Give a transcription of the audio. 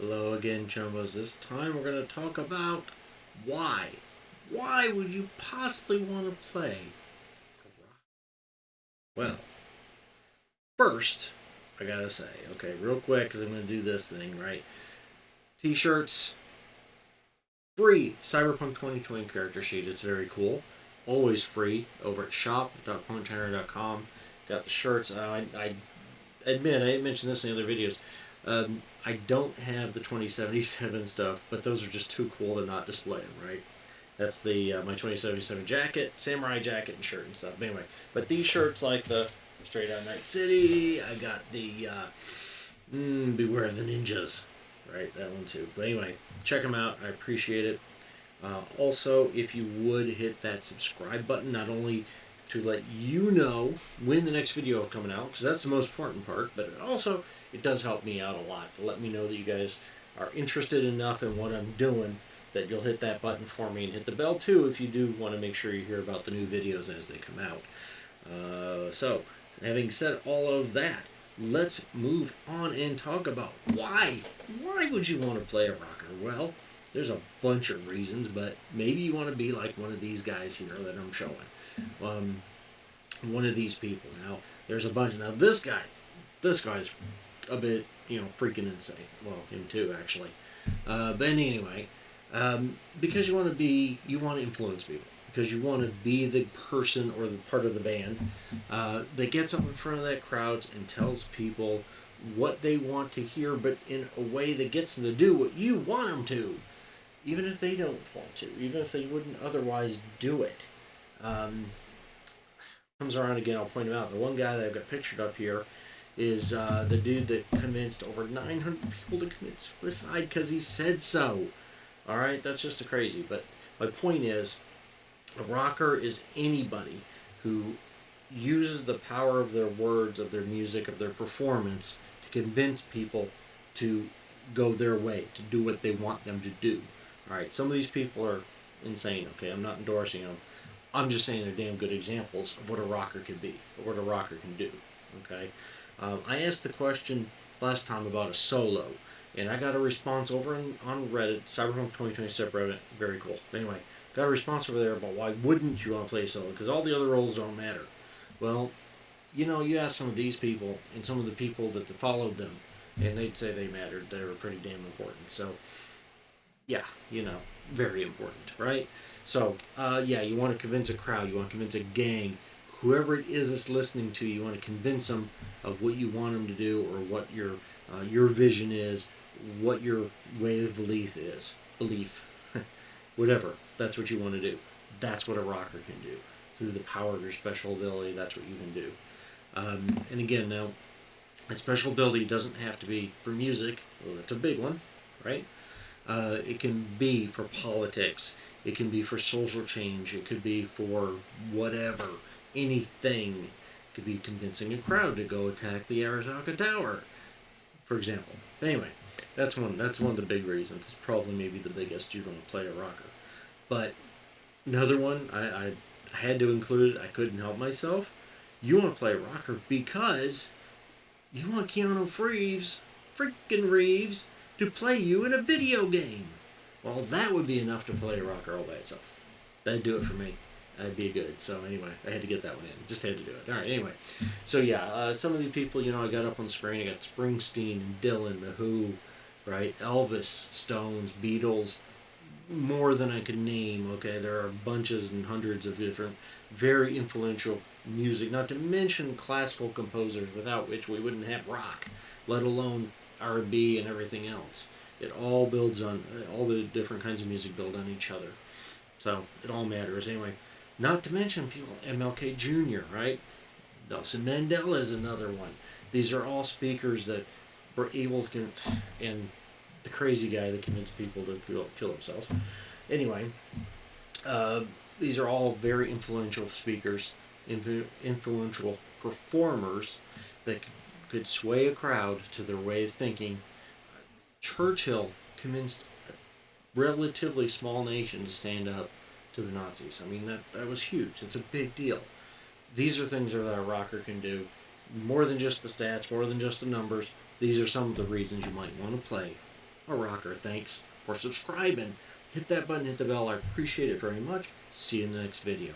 Hello again, Chumbos. This time we're going to talk about why. Why would you possibly want to play a rock? Well, first, I gotta say, okay, real quick, because I'm going to do this thing, right? T shirts, free Cyberpunk 2020 character sheet. It's very cool. Always free over at shop.punkgenerator.com. Got the shirts. I admit, I didn't mention this in the other videos. I don't have the 2077 stuff, but those are just too cool to not display them, right? That's the my 2077 jacket, samurai jacket, and shirt and stuff. But anyway, but these shirts like the Straight Out Night City, I got the Beware of the Ninjas, right? That one too. But anyway, check them out. I appreciate it. Also, if you would hit that subscribe button, not only to let you know when the next video is coming out, because that's the most important part, but it does help me out a lot to let me know that you guys are interested enough in what I'm doing that you'll hit that button for me, and hit the bell too if you do want to make sure you hear about the new videos as they come out. So, having said all of that, let's move on and talk about why. Why would you want to play a rocker? Well, there's a bunch of reasons, but maybe you want to be like one of these guys here that I'm showing. One of these people. Now, there's a bunch. Now, this guy's a bit, freaking insane. Well, him too, actually. But anyway, because you want to influence people. Because you want to be the person or the part of the band that gets up in front of that crowd and tells people what they want to hear, but in a way that gets them to do what you want them to, even if they don't want to, even if they wouldn't otherwise do it. Comes around again, I'll point him out. The one guy that I've got pictured up here is the dude that convinced over 900 people to commit suicide because he said so. Alright, that's just a crazy. But my point is, a rocker is anybody who uses the power of their words, of their music, of their performance to convince people to go their way, to do what they want them to do. Alright, some of these people are insane, okay? I'm not endorsing them. I'm just saying they're damn good examples of what a rocker can be, or what a rocker can do, okay? I asked the question last time about a solo, and I got a response over on Reddit, Cyberpunk 2020 subreddit, very cool. Anyway, got a response over there about why wouldn't you want to play solo, because all the other roles don't matter. Well, you ask some of these people, and some of the people that followed them, and they'd say they mattered. They were pretty damn important. So, yeah, very important, right? So, you want to convince a crowd, you want to convince a gang, whoever it is that's listening to you, you want to convince them of what you want them to do, or what your vision is, what your way of belief is. Whatever. That's what you want to do. That's what a rocker can do. Through the power of your special ability, that's what you can do. And again, now, that special ability doesn't have to be for music. Well, that's a big one, right? It can be for politics. It can be for social change. It could be for whatever. Anything. It could be convincing a crowd to go attack the Arasaka Tower, for example. But anyway, that's one of the big reasons. It's probably maybe the biggest you're going to play a rocker. But another one, I had to include it. I couldn't help myself. You want to play a rocker because you want Keanu freaking Reeves, to play you in a video game. Well, that would be enough to play a rocker all by itself. That'd do it for me. That'd be good. So anyway, I had to get that one in. Just had to do it. All right, anyway. So yeah, some of the people, I got up on the screen. I got Springsteen and Dylan, The Who, right? Elvis, Stones, Beatles, more than I could name, okay? There are bunches and hundreds of different, very influential music, not to mention classical composers, without which we wouldn't have rock, let alone R&B and everything else. It all builds on, all the different kinds of music build on each other. So, it all matters. Anyway, not to mention people, MLK Jr., right? Nelson Mandela is another one. These are all speakers that were able to, and the crazy guy that convinced people to kill themselves. Anyway, these are all very influential speakers, influential performers that could sway a crowd to their way of thinking. Churchill convinced a relatively small nation to stand up to the Nazis. I mean, that was huge. It's a big deal. These are things that a rocker can do. More than just the stats, more than just the numbers. These are some of the reasons you might want to play a rocker. Thanks for subscribing. Hit that button, hit the bell. I appreciate it very much. See you in the next video.